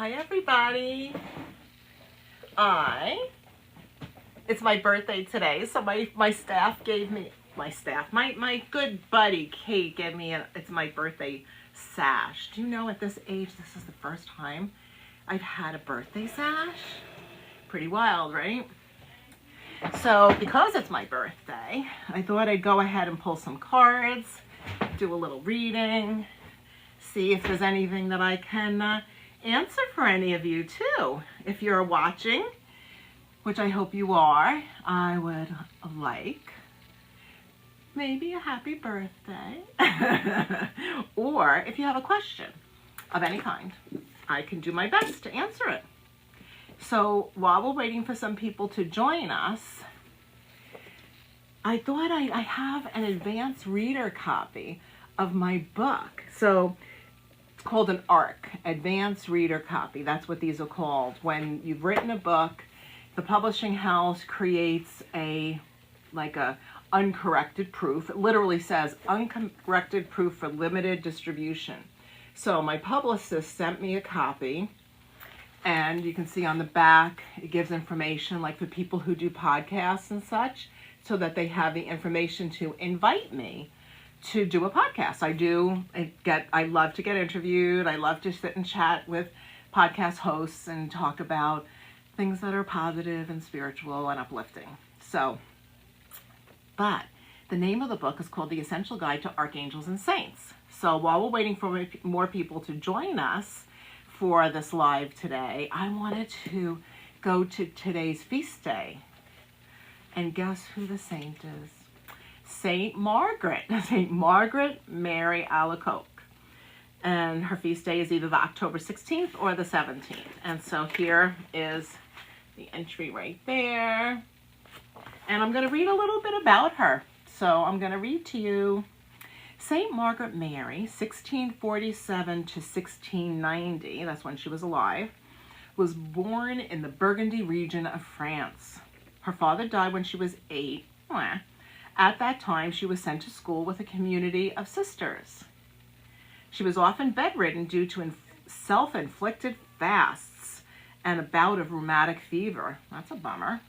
Hi everybody. It's my birthday today, so my staff gave me, my good buddy Kate gave me, it's my birthday sash. Do you know at this age, this is the first time I've had a birthday sash? Pretty wild, right? So because it's my birthday, I thought I'd go ahead and pull some cards, do a little reading, see if there's anything that I can answer for any of you too. If you're watching, which I hope you are, I would like maybe a happy birthday. Or if you have a question of any kind, I can do my best to answer it. So while we're waiting for some people to join us, I thought I have an advanced reader copy of my book. So it's called an ARC, Advanced Reader Copy. That's what these are called. When you've written a book, the publishing house creates a uncorrected proof. It literally says uncorrected proof for limited distribution. So my publicist sent me a copy, and you can see on the back, it gives information like for people who do podcasts and such, so that they have the information to invite me to do a podcast. I love to get interviewed. I love to sit and chat with podcast hosts and talk about things that are positive and spiritual and uplifting. But the name of the book is called The Essential Guide to Archangels and Saints. So while we're waiting for more people to join us for this live today, I wanted to go to today's feast day. And guess who the saint is? Saint Margaret Mary Alacoque. And her feast day is either the October 16th or the 17th. And so here is the entry right there. And I'm going to read a little bit about her. So I'm going to read to you. Saint Margaret Mary, 1647 to 1690, that's when she was alive, was born in the Burgundy region of France. Her father died when she was 8. At that time, she was sent to school with a community of sisters. She was often bedridden due to self-inflicted fasts and a bout of rheumatic fever. That's a bummer.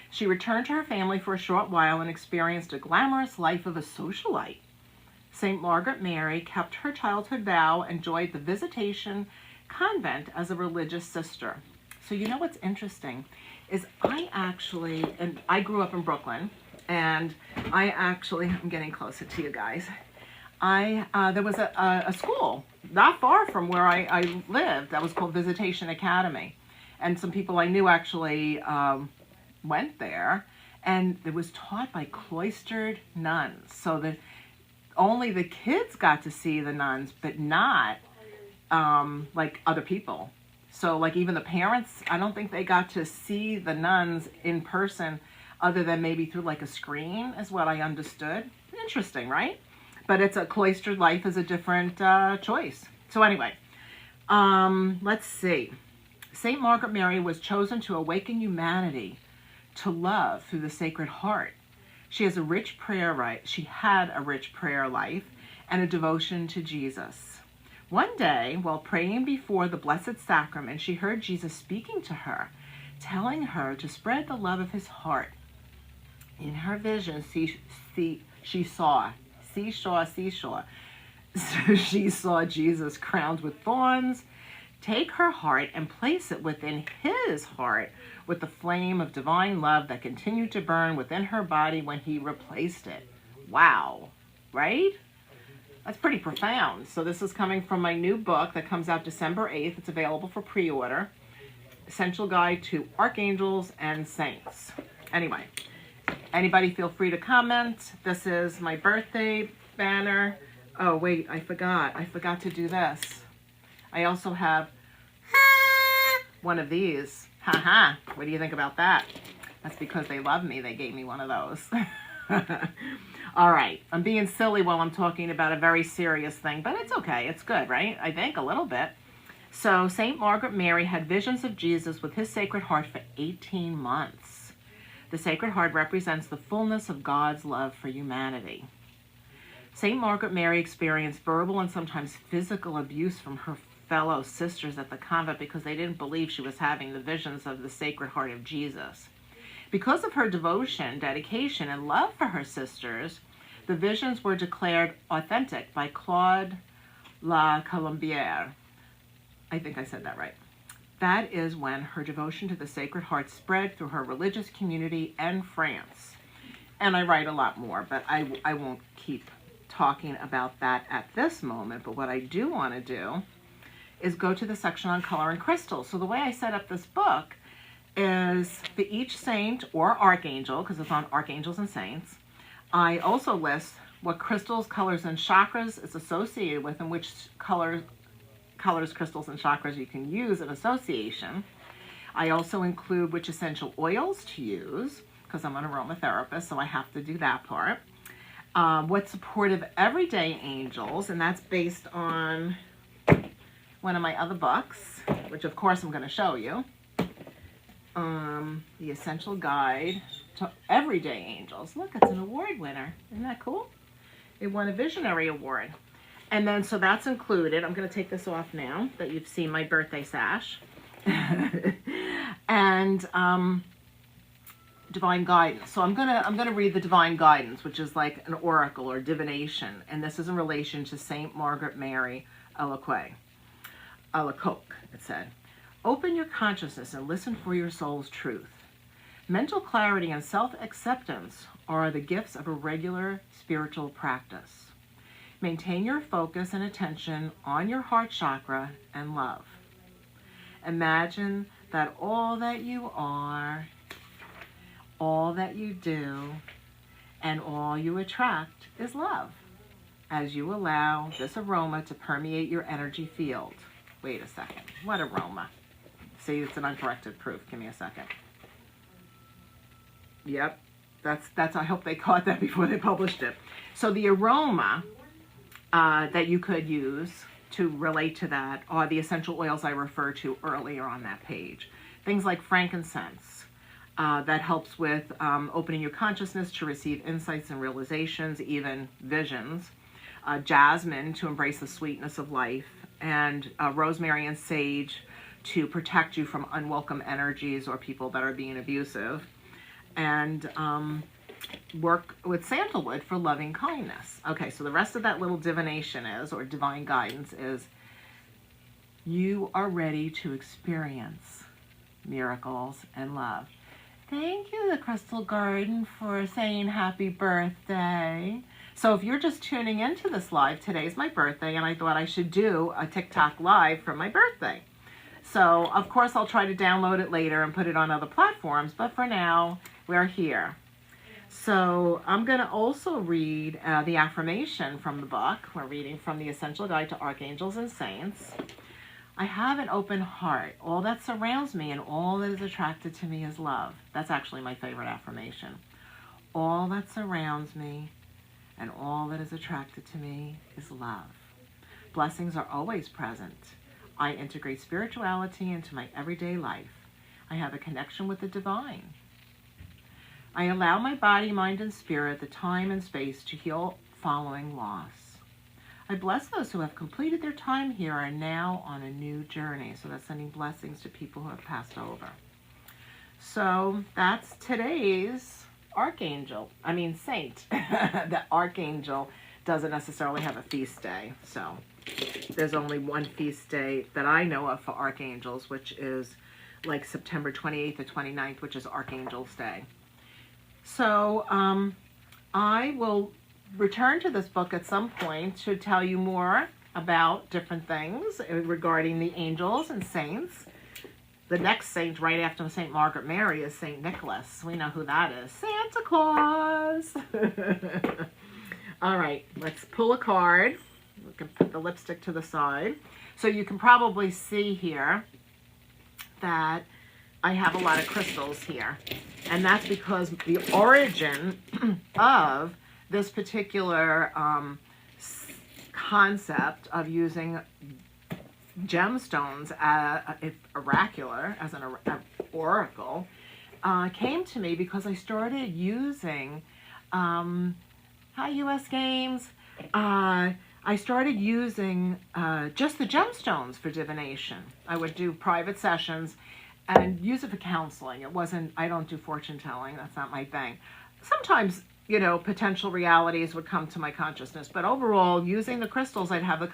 She returned to her family for a short while and experienced a glamorous life of a socialite. St. Margaret Mary kept her childhood vow and joined the Visitation Convent as a religious sister. So you know what's interesting is I grew up in Brooklyn, and I'm getting closer to you guys. There was a school not far from where I lived that was called Visitation Academy. And some people I knew actually went there, and it was taught by cloistered nuns. So that only the kids got to see the nuns, but not like other people. So like even the parents, I don't think they got to see the nuns in person other than maybe through like a screen is what I understood. Interesting, right? But it's a cloistered life is a different choice. So anyway, let's see. Saint Margaret Mary was chosen to awaken humanity to love through the Sacred Heart. She had a rich prayer life and a devotion to Jesus. One day, while praying before the Blessed Sacrament, she heard Jesus speaking to her, telling her to spread the love of his heart. In her vision, she saw Jesus crowned with thorns. Take her heart and place it within his heart with the flame of divine love that continued to burn within her body when he replaced it. Wow, right? That's pretty profound. So this is coming from my new book that comes out December 8th. It's available for pre-order. Essential Guide to Archangels and Saints. Anyway, anybody feel free to comment. This is my birthday banner. Oh, wait, I forgot to do this. I also have one of these. Haha, what do you think about that? That's because they love me. They gave me one of those. All right, I'm being silly while I'm talking about a very serious thing, but it's okay. It's good, right? I think a little bit. So St. Margaret Mary had visions of Jesus with his Sacred Heart for 18 months. The Sacred Heart represents the fullness of God's love for humanity. St. Margaret Mary experienced verbal and sometimes physical abuse from her fellow sisters at the convent because they didn't believe she was having the visions of the Sacred Heart of Jesus. Because of her devotion, dedication, and love for her sisters, the visions were declared authentic by Claude La Colombière. I think I said that right. That is when her devotion to the Sacred Heart spread through her religious community and France. And I write a lot more, but I won't keep talking about that at this moment. But what I do want to do is go to the section on color and crystals. So the way I set up this book is for each saint or archangel, because it's on Archangels and Saints, I also list what crystals, colors, and chakras it's associated with, and which colors, crystals, and chakras you can use in association. I also include which essential oils to use, because I'm an aromatherapist, so I have to do that part. What supportive everyday angels, and that's based on one of my other books, which of course I'm going to show you. The Essential Guide to Everyday Angels. Look, it's an award winner. Isn't that cool? It won a Visionary Award. And then, so that's included. I'm going to take this off now that you've seen my birthday sash. And Divine Guidance. So I'm gonna read the Divine Guidance, which is like an oracle or divination. And this is in relation to Saint Margaret Mary Alacoque, it said. Open your consciousness and listen for your soul's truth. Mental clarity and self-acceptance are the gifts of a regular spiritual practice. Maintain your focus and attention on your heart chakra and love. Imagine that all that you are, all that you do, and all you attract is love, as you allow this aroma to permeate your energy field. Wait a second. What aroma? See, it's an uncorrected proof. Give me a second. Yep. That's. I hope they caught that before they published it. So the aroma that you could use to relate to that are the essential oils I referred to earlier on that page. Things like frankincense, that helps with opening your consciousness to receive insights and realizations, even visions. Jasmine to embrace the sweetness of life, and rosemary and sage to protect you from unwelcome energies or people that are being abusive. And work with sandalwood for loving kindness. Okay, so the rest of that little divination is, or divine guidance is, you are ready to experience miracles and love. Thank you, the Crystal Garden, for saying happy birthday. So if you're just tuning into this live, today's my birthday, and I thought I should do a TikTok live for my birthday. So, of course, I'll try to download it later and put it on other platforms, but for now, we're here. So I'm going to also read the affirmation from the book. We're reading from the Essential Guide to Archangels and Saints. I have an open heart. All that surrounds me and all that is attracted to me is love. That's actually my favorite affirmation. All that surrounds me and all that is attracted to me is love. Blessings are always present. I integrate spirituality into my everyday life. I have a connection with the divine. I allow my body, mind, and spirit the time and space to heal following loss. I bless those who have completed their time here and are now on a new journey. So that's sending blessings to people who have passed over. So that's today's saint. The archangel doesn't necessarily have a feast day. So there's only one feast day that I know of for archangels, which is like September 28th or 29th, which is Archangel's Day. So I will return to this book at some point to tell you more about different things regarding the angels and saints. The next saint right after St. Margaret Mary is St. Nicholas. We know who that is. Santa Claus. All right, let's pull a card. We can put the lipstick to the side. So you can probably see here that I have a lot of crystals here. And that's because the origin of this particular concept of using gemstones as oracular, as an oracle, came to me because I started using, hi US Games, I I started using just the gemstones for divination. I would do private sessions and use it for counseling. It wasn't, I don't do fortune telling. That's not my thing. Sometimes, you know, potential realities would come to my consciousness. But overall, using the crystals, I'd have the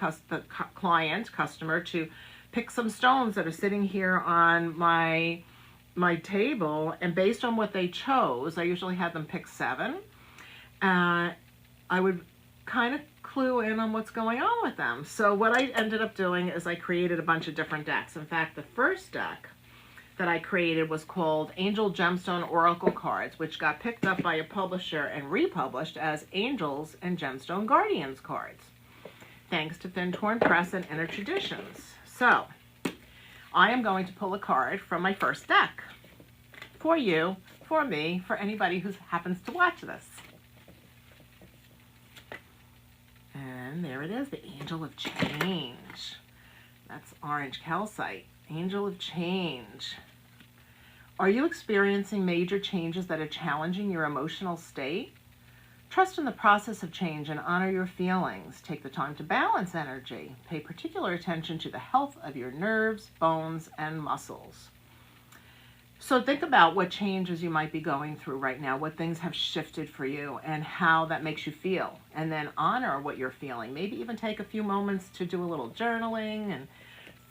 customer, to pick some stones that are sitting here on my table. And based on what they chose, I usually had them pick 7. I would kind of clue in on what's going on with them. So what I ended up doing is I created a bunch of different decks. In fact, the first deck that I created was called Angel Gemstone Oracle Cards, which got picked up by a publisher and republished as Angels and Gemstone Guardians cards, thanks to Fintorn Press and Inner Traditions. So I am going to pull a card from my first deck for you, for me, for anybody who happens to watch this. And there it is, the Angel of Change. That's orange calcite. Angel of Change. Are you experiencing major changes that are challenging your emotional state? Trust in the process of change and honor your feelings. Take the time to balance energy. Pay particular attention to the health of your nerves, bones, and muscles. So think about what changes you might be going through right now, what things have shifted for you, and how that makes you feel. And then honor what you're feeling. Maybe even take a few moments to do a little journaling and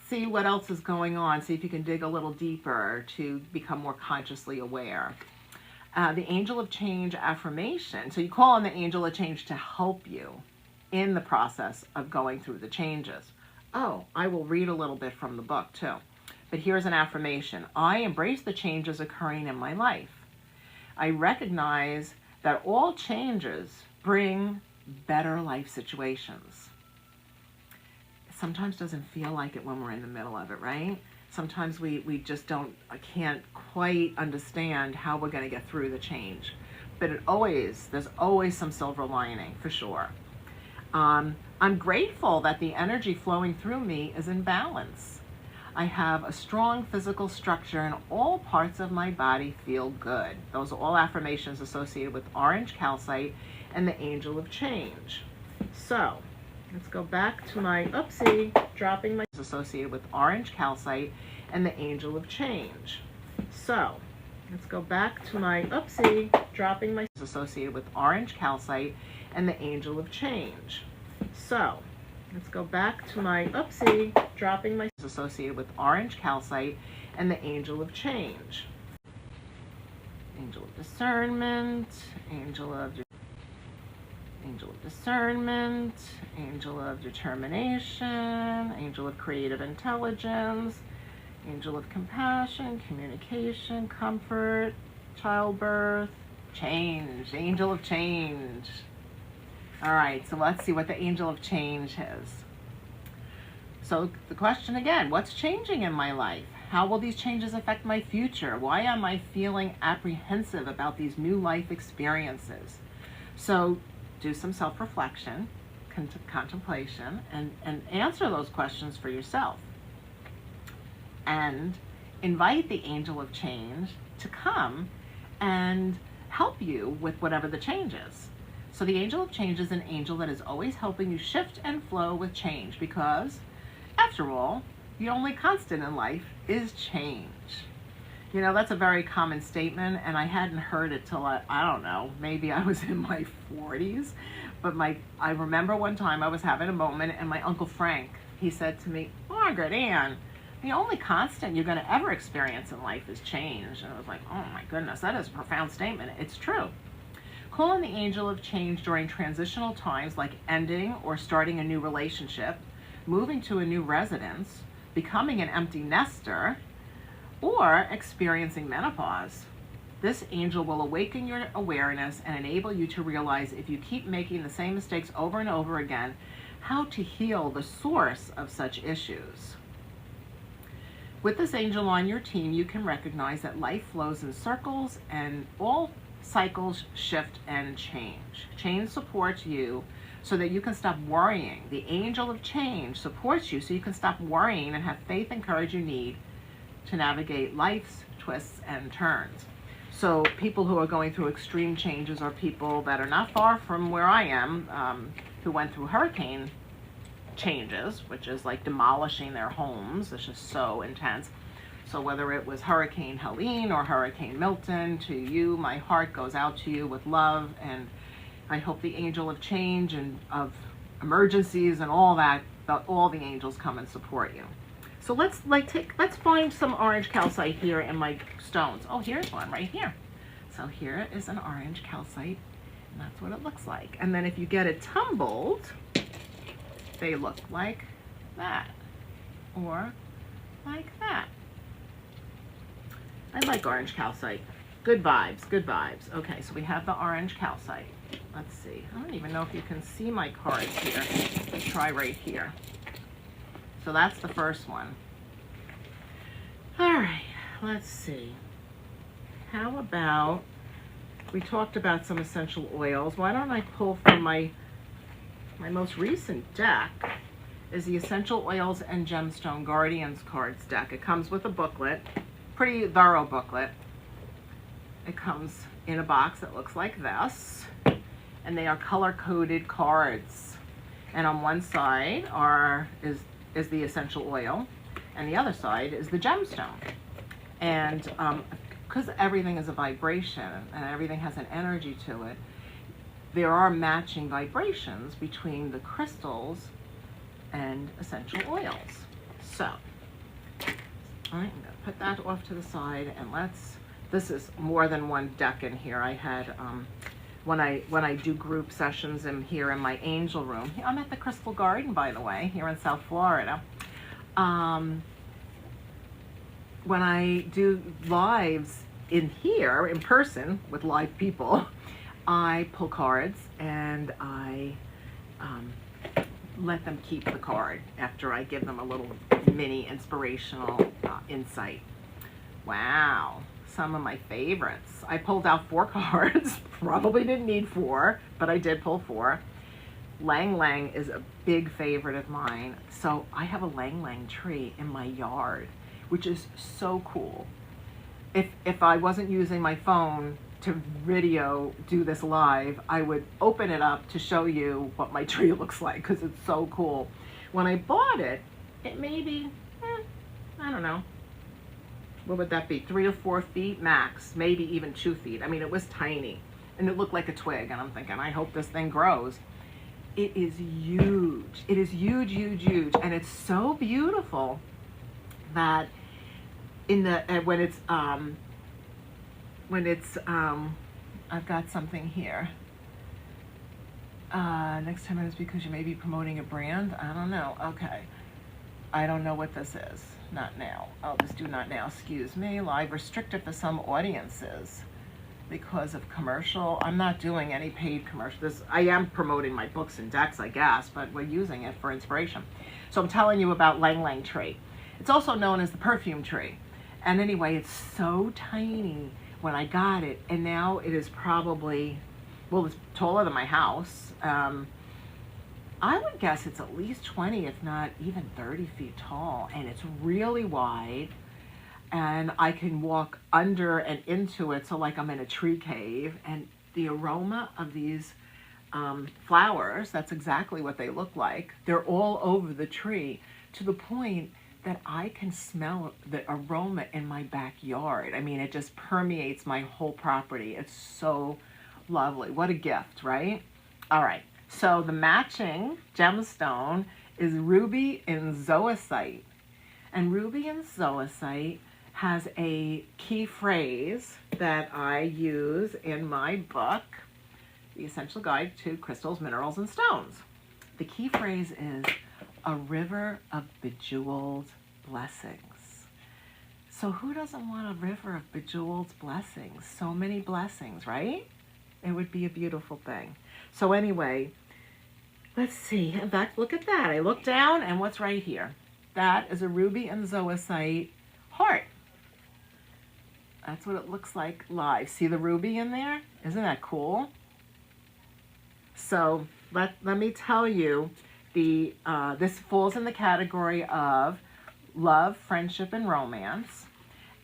see what else is going on. See if you can dig a little deeper to become more consciously aware. The Angel of Change affirmation. So you call on the Angel of Change to help you in the process of going through the changes. Oh, I will read a little bit from the book too. But here's an affirmation. I embrace the changes occurring in my life. I recognize that all changes bring better life situations. It sometimes doesn't feel like it when we're in the middle of it, right? Sometimes we just can't quite understand how we're going to get through the change. But there's always some silver lining, for sure. I'm grateful that the energy flowing through me is in balance. I have a strong physical structure and all parts of my body feel good. Those are all affirmations associated with orange calcite and the Angel of Change. So let's go back to my, dropping my, associated with orange calcite and the Angel of Change. So let's go back to my, dropping my, associated with orange calcite and the Angel of Change. So let's go back to my, dropping my, associated with orange calcite and the Angel of Change. Angel of Discernment, Angel of Discernment, Angel of Determination, Angel of Creative Intelligence, Angel of Compassion, Communication, Comfort, Childbirth, Change, Angel of Change. All right, so let's see what the Angel of Change is. So the question again, what's changing in my life? How will these changes affect my future? Why am I feeling apprehensive about these new life experiences? So do some self-reflection, contemplation, and answer those questions for yourself. And invite the Angel of Change to come and help you with whatever the change is. So the Angel of Change is an angel that is always helping you shift and flow with change, because after all, the only constant in life is change. You know, that's a very common statement, and I hadn't heard it till I don't know, maybe I was in my 40s. But I remember one time I was having a moment, and my Uncle Frank, he said to me, Margaret Ann, the only constant you're going to ever experience in life is change. And I was like, oh my goodness, that is a profound statement. It's true. Call on the Angel of Change during transitional times like ending or starting a new relationship, moving to a new residence, becoming an empty nester, or experiencing menopause. This angel will awaken your awareness and enable you to realize, if you keep making the same mistakes over and over again, how to heal the source of such issues. With this angel on your team, you can recognize that life flows in circles and all cycles shift and change. Change supports you so that you can stop worrying. The Angel of Change supports you so you can stop worrying and have faith and courage you need to navigate life's twists and turns. So people who are going through extreme changes are people that are not far from where I am, who went through hurricane changes, which is like demolishing their homes. It's just so intense. So whether it was Hurricane Helene or Hurricane Milton, to you, my heart goes out to you with love, and I hope the angel of change and of emergencies and all that, all the angels come and support you. So let's find some orange calcite here in my stones. Oh, here's one right here. So here is an orange calcite, and that's what it looks like. And then if you get it tumbled, they look like that, or like that. I like orange calcite. Good vibes, good vibes. Okay, so we have the orange calcite. Let's see. I don't even know if you can see my cards here. Let's try right here. So that's the first one. All right, let's see. How about, we talked about some essential oils. Why don't I pull from my most recent deck is the Essential Oils and Gemstone Guardians cards deck. It comes with a booklet, pretty thorough booklet. It comes in a box that looks like this, and they are color-coded cards. And on one side is the essential oil, and the other side is the gemstone. And because everything is a vibration and everything has an energy to it, there are matching vibrations between the crystals and essential oils. So, I'm going to put that off to the side, and this is more than one deck in here. I had, when I do group sessions here in my angel room, I'm at the Crystal Garden, by the way, here in South Florida. When I do lives in here, in person, with live people, I pull cards and I let them keep the card after I give them a little mini inspirational insight. Wow, some of my favorites. I pulled out 4 cards. Probably didn't need 4, but I did pull 4. Lang Lang is a big favorite of mine. So I have a Lang Lang tree in my yard, which is so cool. If I wasn't using my phone to do this live, I would open it up to show you what my tree looks like, because it's so cool. When I bought it, it may be, I don't know, what would that be, 3 or 4 feet max, maybe even 2 feet. I mean, it was tiny, and it looked like a twig, and I'm thinking, I hope this thing grows. It is huge. It is huge, huge, huge, and it's so beautiful that I've got something here. Next 10 minutes because you may be promoting a brand. I don't know. Okay. I don't know what this is. Not now. I'll just do not now. Excuse me. Live restricted for some audiences because of commercial. I'm not doing any paid commercials. I am promoting my books and decks, I guess, but we're using it for inspiration. So I'm telling you about Lang Lang tree. It's also known as the perfume tree. And anyway, it's so tiny when I got it, and now it is probably, well, it's taller than my house. I would guess it's at least 20, if not even 30 feet tall, and it's really wide, and I can walk under and into it, so like I'm in a tree cave, and the aroma of these flowers, that's exactly what they look like. They're all over the tree, to the point that I can smell the aroma in my backyard. I mean, it just permeates my whole property. It's so lovely. What a gift, right? All right, so the matching gemstone is ruby and zoisite. And ruby and zoisite has a key phrase that I use in my book, The Essential Guide to Crystals, Minerals, and Stones. The key phrase is a river of bejeweled blessings. So who doesn't want a river of bejeweled blessings? So many blessings, right? It would be a beautiful thing. So anyway, let's see. In fact, look at that. I look down, and what's right here? That is a ruby and zoisite heart. That's what it looks like live. See the ruby in there? Isn't that cool? So let me tell you, this falls in the category of love, friendship, and romance.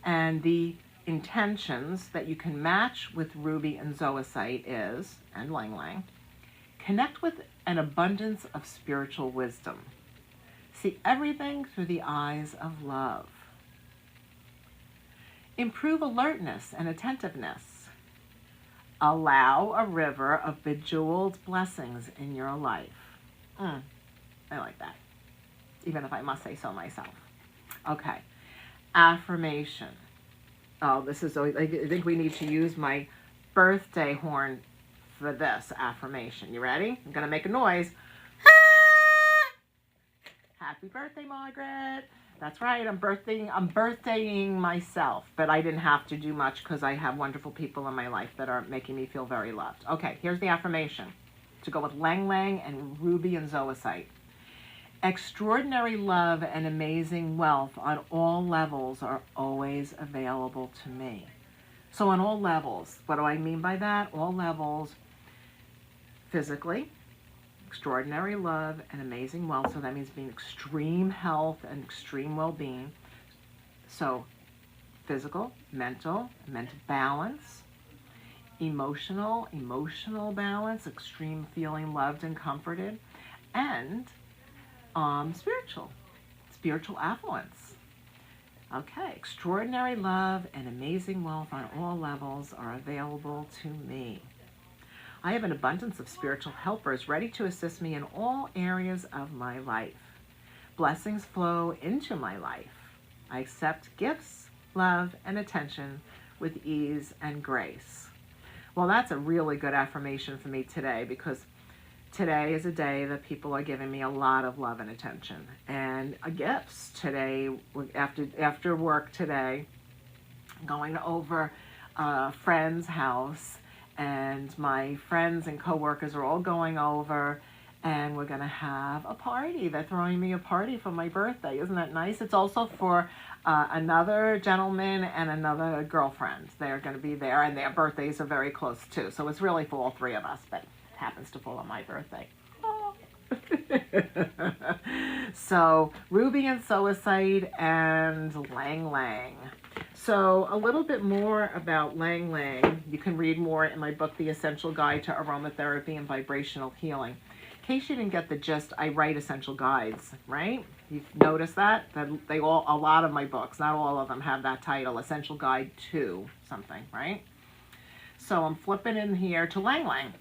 And the intentions that you can match with ruby and zoisite is, and Lang Lang, connect with an abundance of spiritual wisdom. See everything through the eyes of love. Improve alertness and attentiveness. Allow a river of bejeweled blessings in your life. I like that, even if I must say so myself. Okay, affirmation. Oh, this is, I think we need to use my birthday horn for this affirmation. You ready? I'm going to make a noise. Happy birthday, Margaret. That's right. I'm birthdaying myself, but I didn't have to do much because I have wonderful people in my life that are making me feel very loved. Okay, here's the affirmation to go with Lang Lang and Ruby and Zoisite. Extraordinary love and amazing wealth on all levels are always available to me. So on all levels, what do I mean by that? All levels, physically, extraordinary love and amazing wealth. So that means being extreme health and extreme well-being. So physical, mental balance, emotional balance, extreme feeling loved and comforted, and spiritual affluence. Okay, extraordinary love and amazing wealth on all levels are available to me. I have an abundance of spiritual helpers ready to assist me in all areas of my life. Blessings flow into my life. I accept gifts, love, and attention with ease and grace. Well, that's a really good affirmation for me today, because today is a day that people are giving me a lot of love and attention and gifts. Today, after work today, going over a friend's house, and my friends and coworkers are all going over, and we're going to have a party. They're throwing me a party for my birthday. Isn't that nice? It's also for another gentleman and another girlfriend. They're going to be there, and their birthdays are very close too. So it's really for all three of us, but it happens to fall on my birthday. Oh. So Ruby and Zoisite and Lang Lang. So a little bit more about Lang Lang. You can read more in my book, The Essential Guide to Aromatherapy and Vibrational Healing. In case you didn't get the gist, I write essential guides, right? You've noticed that a lot of my books, not all of them, have that title, Essential Guide to something, right? So I'm flipping in here to Lang Lang.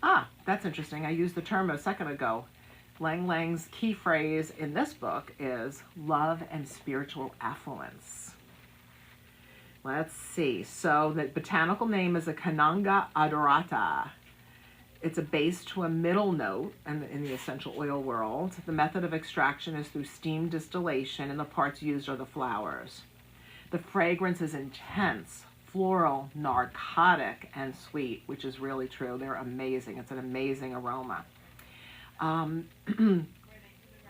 Ah, that's interesting. I used the term a second ago. Lang Lang's key phrase in this book is love and spiritual affluence. Let's see. So the botanical name is a Cananga adorata. It's a base to a middle note in the essential oil world. The method of extraction is through steam distillation, and the parts used are the flowers. The fragrance is intense, floral, narcotic, and sweet, which is really true. They're amazing. It's an amazing aroma.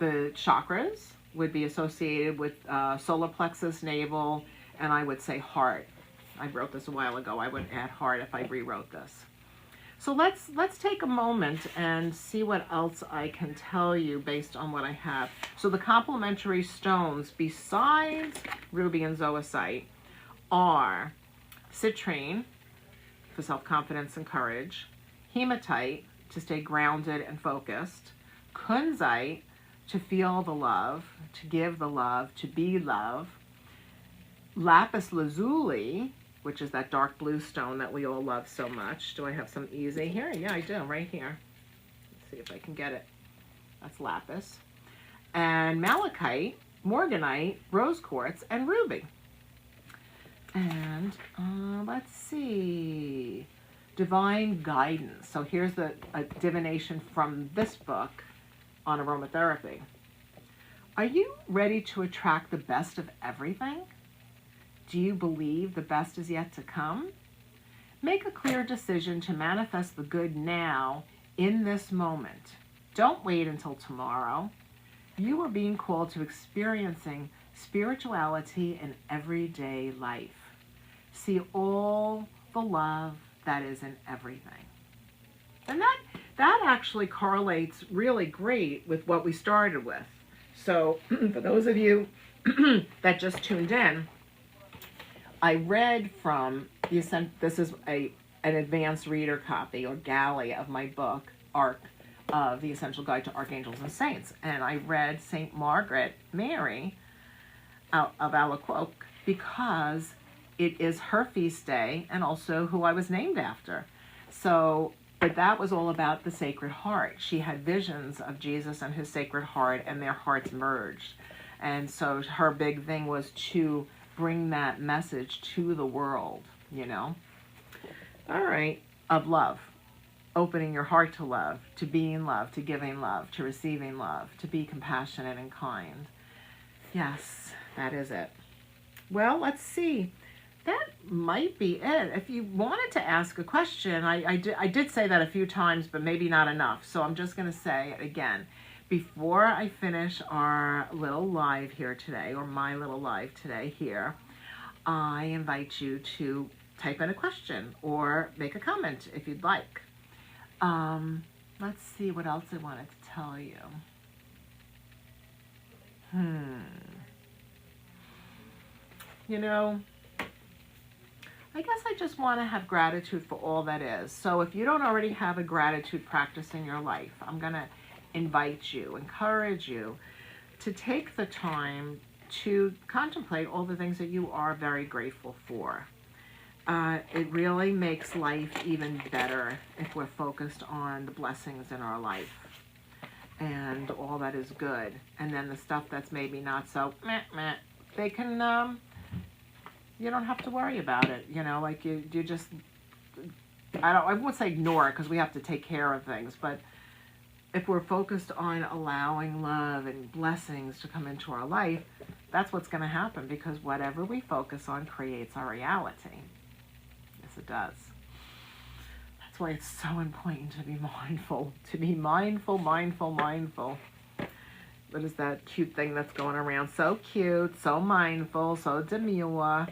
The chakras would be associated with solar plexus, navel, and I would say heart. I wrote this a while ago. I would add heart if I rewrote this. So let's take a moment and see what else I can tell you based on what I have. So the complementary stones besides Ruby and Zoisite are citrine for self-confidence and courage, hematite to stay grounded and focused, kunzite to feel the love, to give the love, to be love, lapis lazuli, which is that dark blue stone that we all love so much. Do I have some easy here? Yeah, I do, right here. Let's see if I can get it. That's lapis. And malachite, morganite, rose quartz, and ruby. And let's see, divine guidance. So here's a divination from this book on aromatherapy. Are you ready to attract the best of everything? Do you believe the best is yet to come? Make a clear decision to manifest the good now in this moment. Don't wait until tomorrow. You are being called to experiencing spirituality in everyday life. See all the love that is in everything. And that actually correlates really great with what we started with. So for those of you that just tuned in, I read from this is an advanced reader copy or galley of my book, of The Essential Guide to Archangels and Saints. And I read St. Margaret Mary of Alaquoc because it is her feast day and also who I was named after. So, but that was all about the Sacred Heart. She had visions of Jesus and his Sacred Heart, and their hearts merged. And so her big thing was to bring that message to the world, you know? All right, of love. Opening your heart to love, to being love, to giving love, to receiving love, to be compassionate and kind. Yes, that is it. Well, let's see. That might be it. If you wanted to ask a question, I did say that a few times, but maybe not enough. So I'm just going to say it again. Before I finish our little live here today, or my little live today here, I invite you to type in a question or make a comment if you'd like. Let's see what else I wanted to tell you. You know, I guess I just want to have gratitude for all that is. So if you don't already have a gratitude practice in your life, I'm going to invite you, encourage you to take the time to contemplate all the things that you are very grateful for. It really makes life even better if we're focused on the blessings in our life and all that is good. And then the stuff that's maybe not so meh, they can, you don't have to worry about it. You know, like you just, I won't say ignore it because we have to take care of things, but if we're focused on allowing love and blessings to come into our life, that's what's going to happen, because whatever we focus on creates our reality. Yes, it does. That's why it's so important to be mindful. To be mindful. What is that cute thing that's going around? So cute, so mindful, so demure.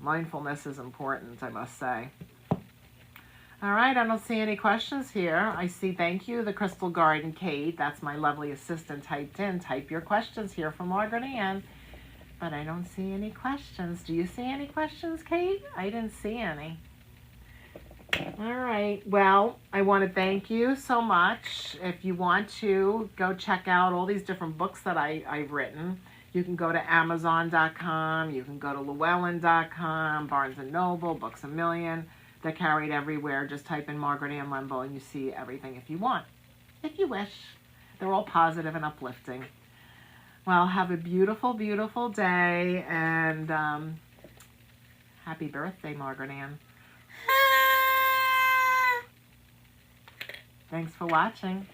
Mindfulness is important, I must say. All right, I don't see any questions here. I see, thank you, the Crystal Garden Kate. That's my lovely assistant typed in. Type your questions here for Margaret Ann. But I don't see any questions. Do you see any questions, Kate? I didn't see any. All right, well, I want to thank you so much. If you want to go check out all these different books that I've written, you can go to Amazon.com, you can go to Llewellyn.com, Barnes & Noble, Books A Million. They're carried everywhere. Just type in Margaret Ann Lembo and you see everything if you want. If you wish. They're all positive and uplifting. Well, have a beautiful, beautiful day, and happy birthday, Margaret Ann. Thanks for watching.